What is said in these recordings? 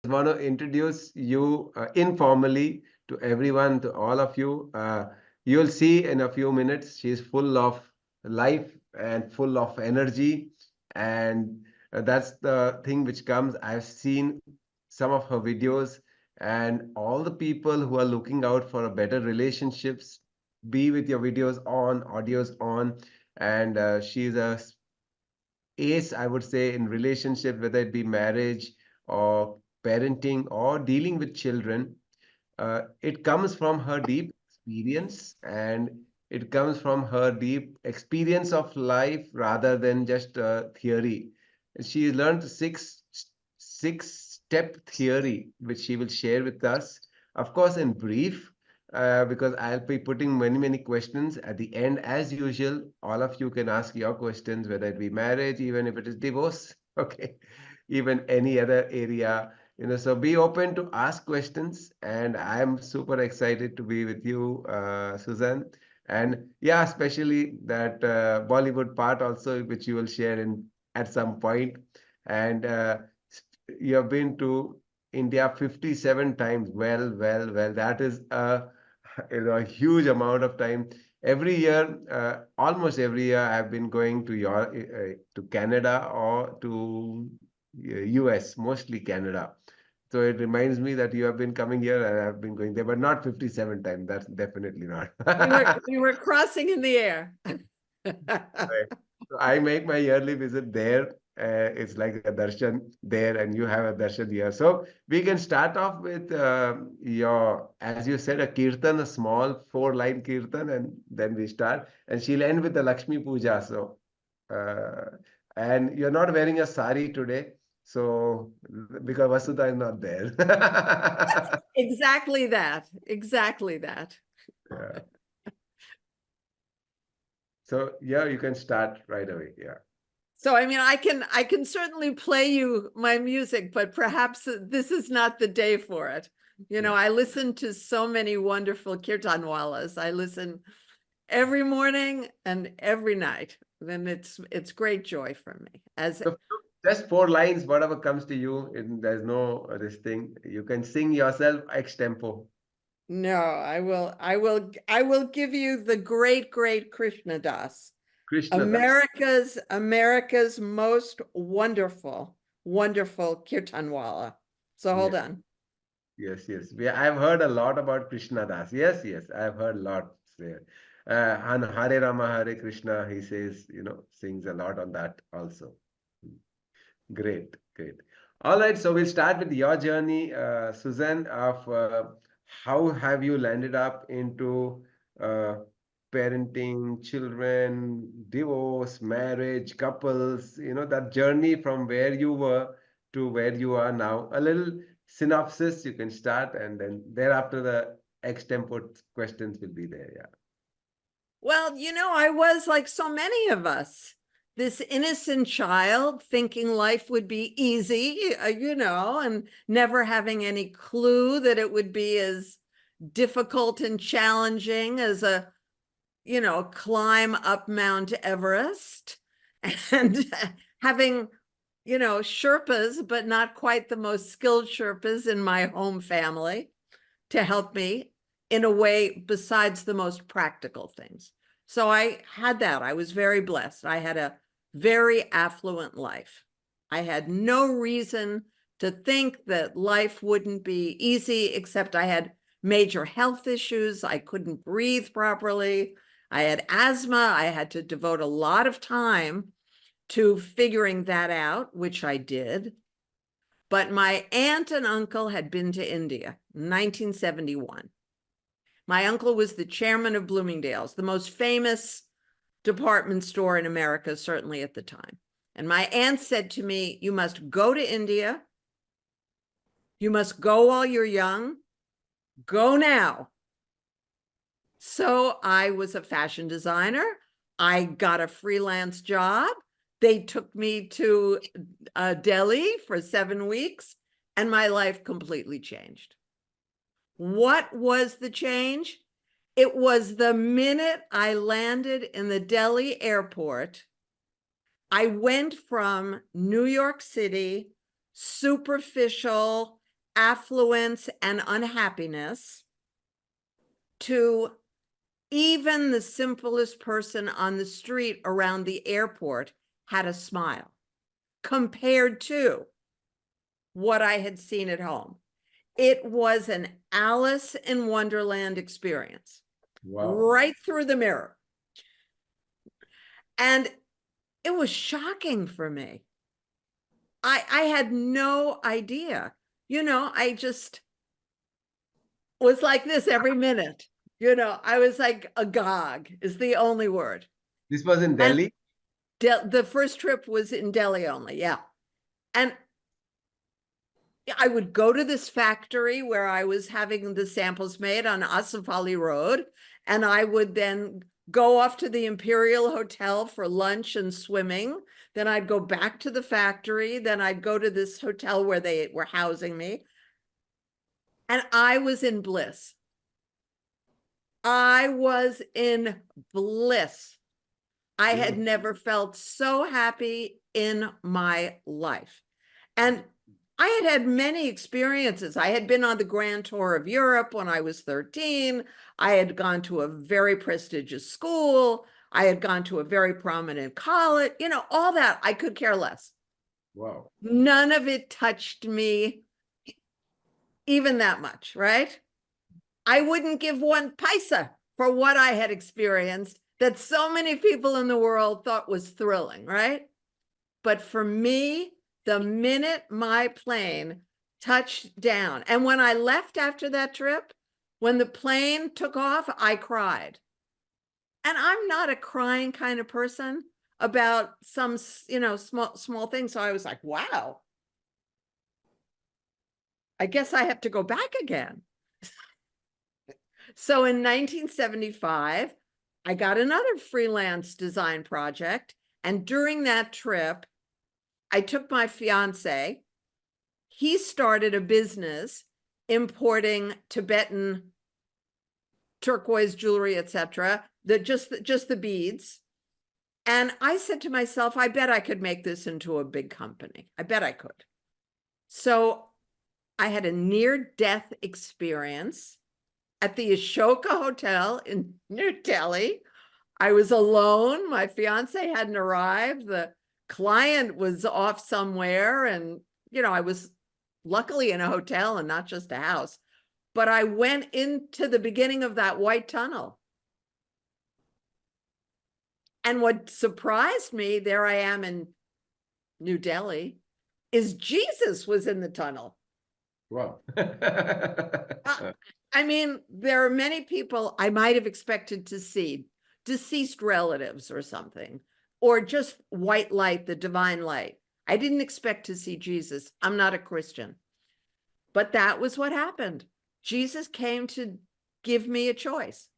want to introduce you informally to everyone, to all of you. You'll see in a few minutes, she's full of life and full of energy. And that's the thing which comes. I've seen some of her videos, and all the people who are looking out for a better relationships, be with your videos on, audios on. And she's a ace, I would say, in relationship, whether it be marriage or parenting or dealing with children. It comes from her deep experience, and it comes from her deep experience of life rather than just theory. She learned six step theory, which she will share with us, of course, in brief. Because I'll be putting many questions at the end. As usual, all of you can ask your questions, whether it be marriage, even if it is divorce, okay, even any other area, so be open to ask questions, and I'm super excited to be with you, Susan. And yeah, especially that Bollywood part also, which you will share in at some point. And you have been to India 57 times. Well, that is a huge amount of time. Every year, almost every year, I've been going to Canada or to US, mostly Canada. So it reminds me that you have been coming here and I've been going there, but not 57 times. That's definitely not. We were crossing in the air. Right. So I make my yearly visit there. It's like a darshan there, and you have a darshan here. So we can start off with as you said, a kirtan, a small 4-line kirtan, and then we start. And she'll end with the Lakshmi Puja. So, and you're not wearing a sari today. So, because Vasudha is not there. Exactly that. Exactly that. Yeah. So, yeah, you can start right away. Yeah. So, I mean, I can certainly play you my music, but perhaps this is not the day for it. I listen to so many wonderful kirtanwalas. I listen every morning and every night. Then it's great joy for me. So just 4 lines, whatever comes to you, and there's no this thing. You can sing yourself ex tempo. No, I will give you the great Krishna Das. Krishna Das. America's most wonderful kirtanwala. So hold Yes, on. yes. I've heard a lot about Krishna Das. Yes, I've heard a lot there. And Hare Rama, Hare Krishna, he says, sings a lot on that also. Great. All right, so we'll start with your journey, Susan, of how have you landed up into uh, parenting, children, divorce, marriage, couples, that journey from where you were to where you are now. A little synopsis you can start, and then thereafter the extempore questions will be there. Yeah. Well, I was like so many of us, this innocent child thinking life would be easy, and never having any clue that it would be as difficult and challenging as a climb up Mount Everest, and having, Sherpas, but not quite the most skilled Sherpas in my home family to help me in a way besides the most practical things. So I had that. I was very blessed. I had a very affluent life. I had no reason to think that life wouldn't be easy, except I had major health issues. I couldn't breathe properly. I had asthma. I had to devote a lot of time to figuring that out, which I did. But my aunt and uncle had been to India in 1971. My uncle was the chairman of Bloomingdale's, the most famous department store in America, certainly at the time. And my aunt said to me, you must go to India. You must go while you're young. Go now. So I was a fashion designer. I got a freelance job. They took me to Delhi for 7 weeks, and my life completely changed. What was the change? It was the minute I landed in the Delhi airport, I went from New York City, superficial, affluence and unhappiness to even the simplest person on the street around the airport had a smile compared to what I had seen at home. It was an Alice in Wonderland experience. Wow. Right through the mirror. And it was shocking for me. I had no idea. I just was like this every minute. I was like agog is the only word. This was in And Delhi? the first trip was in Delhi only, yeah. And I would go to this factory where I was having the samples made on Asif Ali Road, and I would then go off to the Imperial Hotel for lunch and swimming. Then I'd go back to the factory. Then I'd go to this hotel where they were housing me. And I was in bliss. I was in bliss. I had never felt so happy in my life. And I had had many experiences. I had been on the Grand Tour of Europe when I was 13. I had gone to a very prestigious school. I had gone to a very prominent college. All that, I could care less. Wow. None of it touched me even that much, right? I wouldn't give one paisa for what I had experienced that so many people in the world thought was thrilling, right? But for me, the minute my plane touched down, and when I left after that trip, when the plane took off, I cried. And I'm not a crying kind of person about some, small things. So I was like, wow, I guess I have to go back again. So in 1975, I got another freelance design project. And during that trip, I took my fiance. He started a business importing Tibetan turquoise jewelry, etc. Just the beads. And I said to myself, I bet I could make this into a big company. I bet I could. So I had a near-death experience at the Ashoka Hotel in New Delhi. I was alone. My fiance hadn't arrived. The client was off somewhere. And, I was luckily in a hotel and not just a house. But I went into the beginning of that white tunnel. And what surprised me, there I am in New Delhi, is Jesus was in the tunnel. Wow. I mean, there are many people I might have expected to see, deceased relatives or something, or just white light, the divine light. I didn't expect to see Jesus. I'm not a Christian. But that was what happened. Jesus came to give me a choice.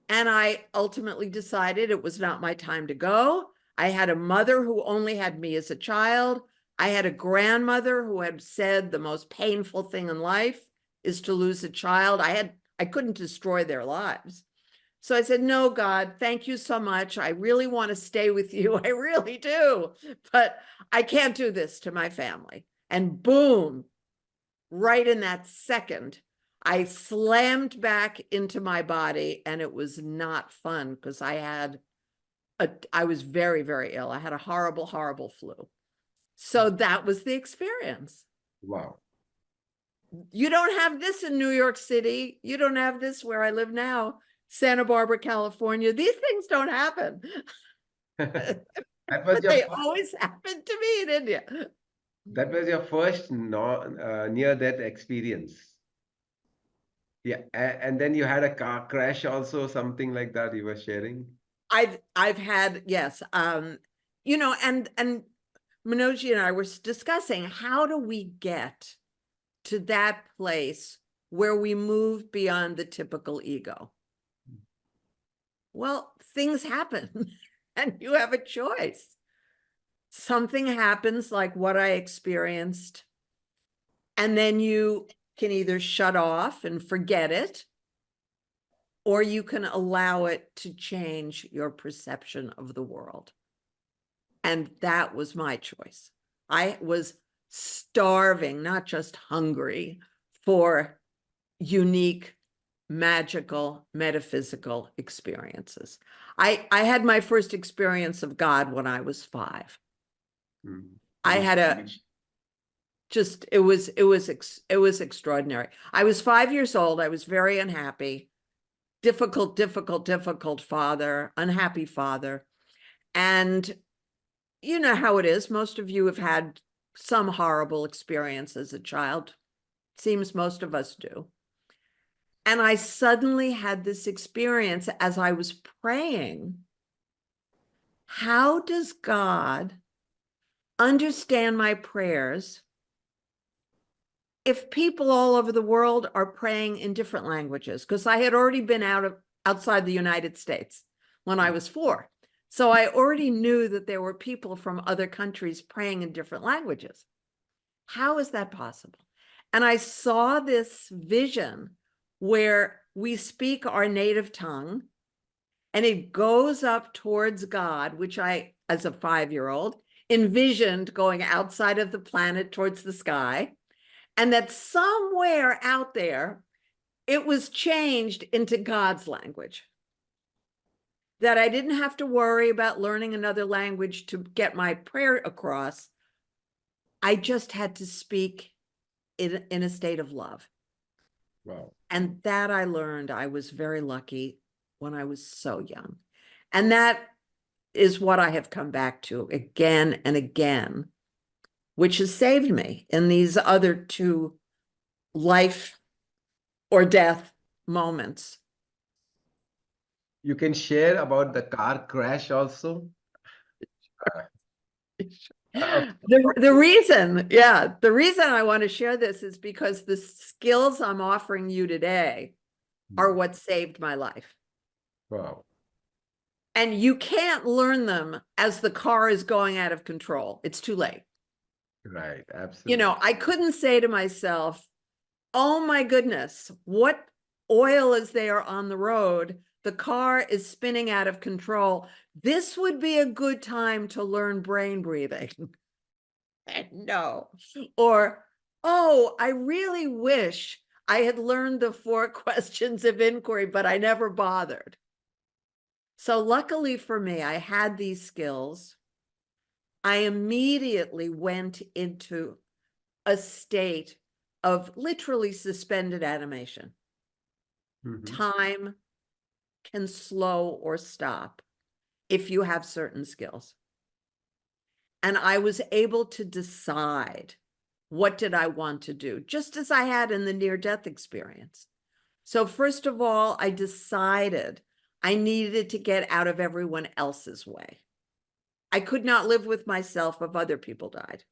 And I ultimately decided it was not my time to go. I had a mother who only had me as a child. I had a grandmother who had said the most painful thing in life is to lose a child. I couldn't destroy their lives. So I said, no, God, thank you so much. I really want to stay with you. I really do. But I can't do this to my family. And boom, right in that second, I slammed back into my body, and it was not fun because I was very, very ill. I had a horrible, horrible flu. So that was the experience. Wow. You don't have this in New York City. You don't have this where I live now, Santa Barbara, California. These things don't happen. That was But your they first, always happen to me in India. that was your first near-death experience. Yeah, and then you had a car crash also, something like that you were sharing. I've had, yes. And Manoj-ji and I were discussing, how do we get to that place where we move beyond the typical ego? Well, things happen and you have a choice. Something happens like what I experienced, and then you can either shut off and forget it, or you can allow it to change your perception of the world. And that was my choice. I was starving, not just hungry, for unique, magical, metaphysical experiences. I had my first experience of God when I was 5. I had it was extraordinary. I was 5 years old. I was very unhappy, difficult father, unhappy father. And you know how it is. Most of you have had some horrible experience as a child. Seems most of us do. And I suddenly had this experience as I was praying. How does God understand my prayers if people all over the world are praying in different languages? Because I had already been outside the United States when I was 4. So I already knew that there were people from other countries praying in different languages. How is that possible? And I saw this vision where we speak our native tongue and it goes up towards God, which I, as a 5-year-old, envisioned going outside of the planet towards the sky. And that somewhere out there, it was changed into God's language. That I didn't have to worry about learning another language to get my prayer across. I just had to speak in a state of love. Wow. And that I learned, I was very lucky when I was so young. And that is what I have come back to again and again, which has saved me in these other 2 life or death moments. You can share about the car crash also. The reason I want to share this is because the skills I'm offering you today are what saved my life. Wow. And you can't learn them as the car is going out of control. It's too late. Right. You Absolutely. know, I couldn't say to myself, oh my goodness, what oil is there on the road? The car is spinning out of control. This would be a good time to learn brain breathing. No. Or, oh, I really wish I had learned the 4 questions of inquiry, but I never bothered. So luckily for me, I had these skills. I immediately went into a state of literally suspended animation. Time can slow or stop if you have certain skills. And I was able to decide what did I want to do, just as I had in the near-death experience. So first of all, I decided I needed to get out of everyone else's way. I could not live with myself if other people died.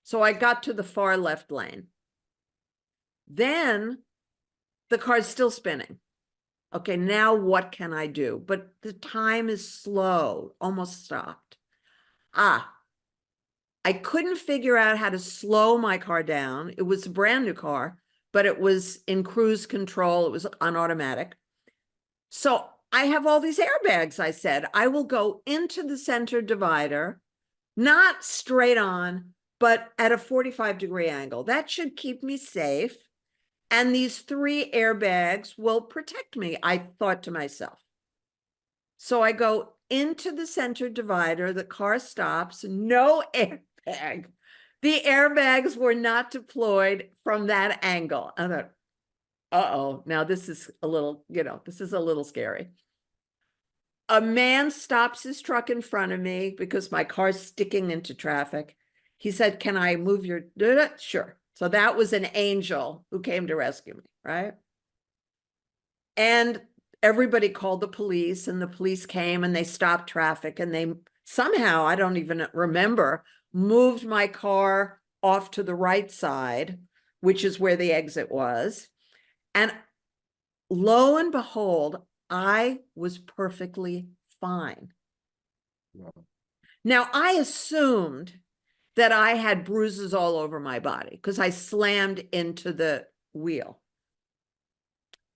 So I got to the far left lane. Then the car's still spinning. Okay, now what can I do? But the time is slow, almost stopped. I couldn't figure out how to slow my car down. It was a brand new car, but it was in cruise control. It was on automatic. So I have all these airbags. I said, I will go into the center divider, not straight on, but at a 45-degree angle. That should keep me safe. And these 3 airbags will protect me, I thought to myself. So I go into the center divider, the car stops, no airbag. The airbags were not deployed from that angle. I thought, uh-oh, now this is a little, this is a little scary. A man stops his truck in front of me because my car's sticking into traffic. He said, can I move your, sure. So that was an angel who came to rescue me, right? And everybody called the police, and the police came and they stopped traffic, and they somehow, I don't even remember, moved my car off to the right side, which is where the exit was. And lo and behold, I was perfectly fine. Wow. Now, I assumed that I had bruises all over my body because I slammed into the wheel.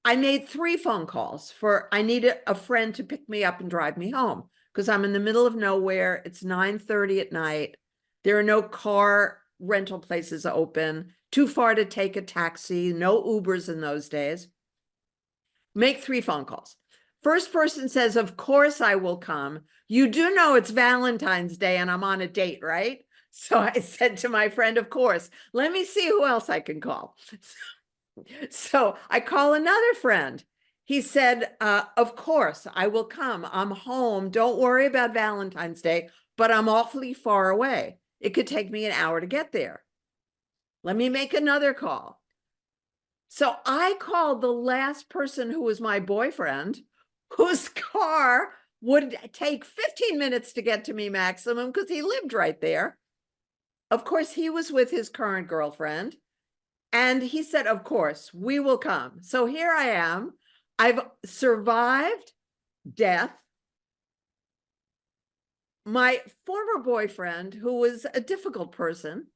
I made 3 phone calls I needed a friend to pick me up and drive me home because I'm in the middle of nowhere. It's 9:30 at night. There are no car rental places open, too far to take a taxi, no Ubers in those days. Make 3 phone calls. First person says, of course I will come. You do know it's Valentine's Day and I'm on a date, right? So I said to my friend, of course, let me see who else I can call. So I call another friend. He said, of course, I will come. I'm home. Don't worry about Valentine's Day, but I'm awfully far away. It could take me an hour to get there. Let me make another call. So I called the last person who was my boyfriend, whose car would take 15 minutes to get to me maximum because he lived right there. Of course, he was with his current girlfriend. And he said, of course, we will come. So here I am. I've survived death. My former boyfriend, who was a difficult person,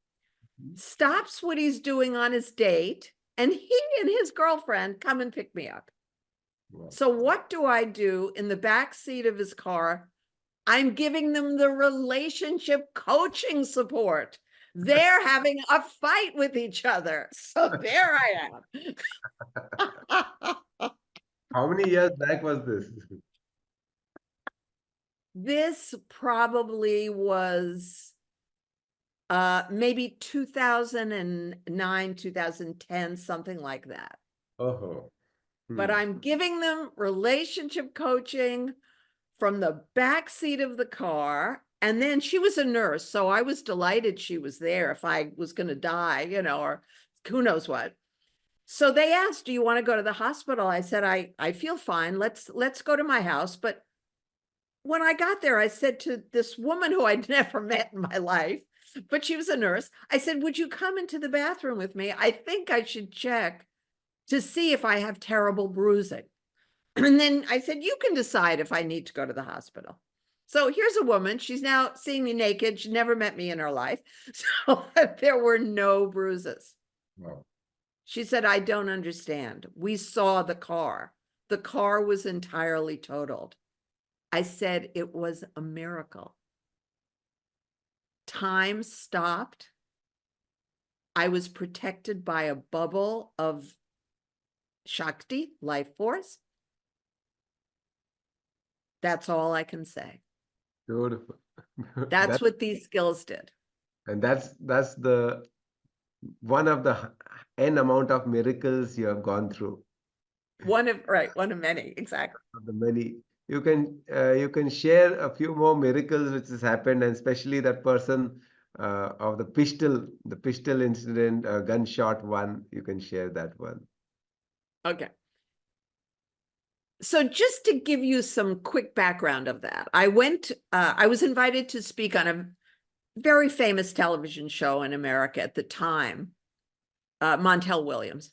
stops what he's doing on his date, and he and his girlfriend come and pick me up. Wow. So what do I do in the back seat of his car? I'm giving them the relationship coaching support. They're having a fight with each other. So there I am. How many years back was this? This probably was maybe 2009, 2010, something like that. Oh. But I'm giving them relationship coaching from the back seat of the car. And then she was a nurse, so I was delighted she was there if I was going to die, or who knows what. So they asked, do you want to go to the hospital? I said, I feel fine. Let's go to my house. But when I got there, I said to this woman who I'd never met in my life, but she was a nurse, I said, would you come into the bathroom with me? I think I should check to see if I have terrible bruising. And then I said, you can decide if I need to go to the hospital. So here's a woman. She's now seeing me naked. She never met me in her life. So there were no bruises. Wow. She said, I don't understand. We saw the car. The car was entirely totaled. I said, it was a miracle. Time stopped. I was protected by a bubble of Shakti, life force. That's all I can say. Beautiful. That's what these skills did. And that's the one of the n amount of miracles you have gone through. One of many, exactly. Of the many, you can share a few more miracles which has happened, and especially that person of the pistol incident, gunshot one. You can share that one. Okay. So just to give you some quick background of that, I was invited to speak on a very famous television show in America at the time, Montel Williams.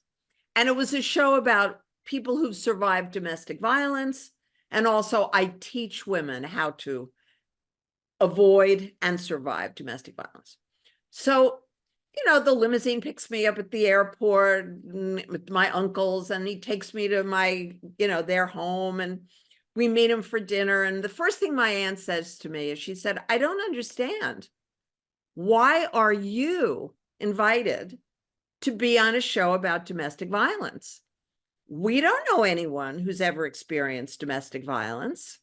And it was a show about people who've survived domestic violence. And also I teach women how to avoid and survive domestic violence. So, the limousine picks me up at the airport with my uncles, and he takes me to my, their home, and we meet him for dinner. And the first thing my aunt says to me is, she said, I don't understand. Why are you invited to be on a show about domestic violence? We don't know anyone who's ever experienced domestic violence.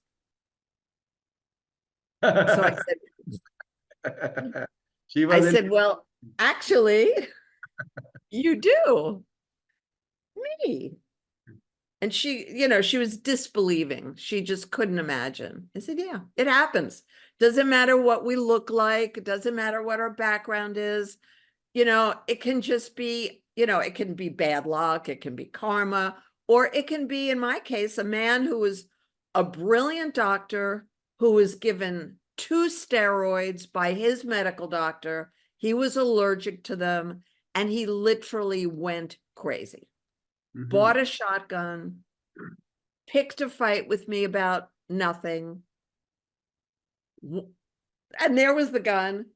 So I said, She was in. well, actually, you do. Me. And she was disbelieving. She just couldn't imagine. I said, yeah, it happens. Doesn't matter what we look like. It doesn't matter what our background is. It can just be, it can be bad luck. It can be karma, or it can be, in my case, a man who was a brilliant doctor who was given 2 steroids by his medical doctor. He was allergic to them, and he literally went crazy. Bought a shotgun, picked a fight with me about nothing. And there was the gun.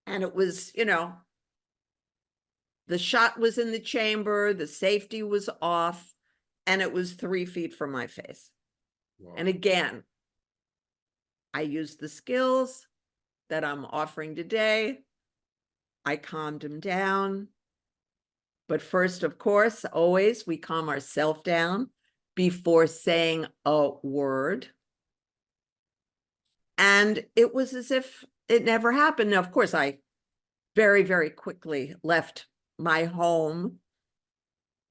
And it was, the shot was in the chamber, the safety was off, and it was 3 feet from my face. Wow. And again, I used the skills that I'm offering today. I calmed him down. But first, of course, always we calm ourselves down before saying a word. And it was as if it never happened. Now, of course, I very, very quickly left my home,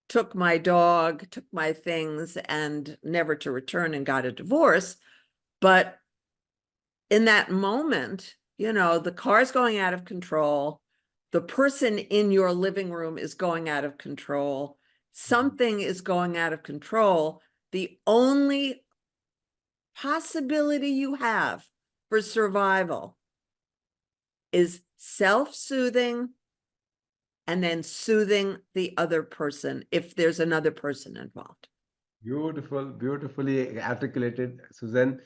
took my dog, took my things, and never to return, and got a divorce. But in that moment, you know, the car's going out of control. The person in your living room is going out of control. Something is going out of control. The only possibility you have for survival is self-soothing and then soothing the other person if there's another person involved. Beautiful, beautifully articulated, Susan.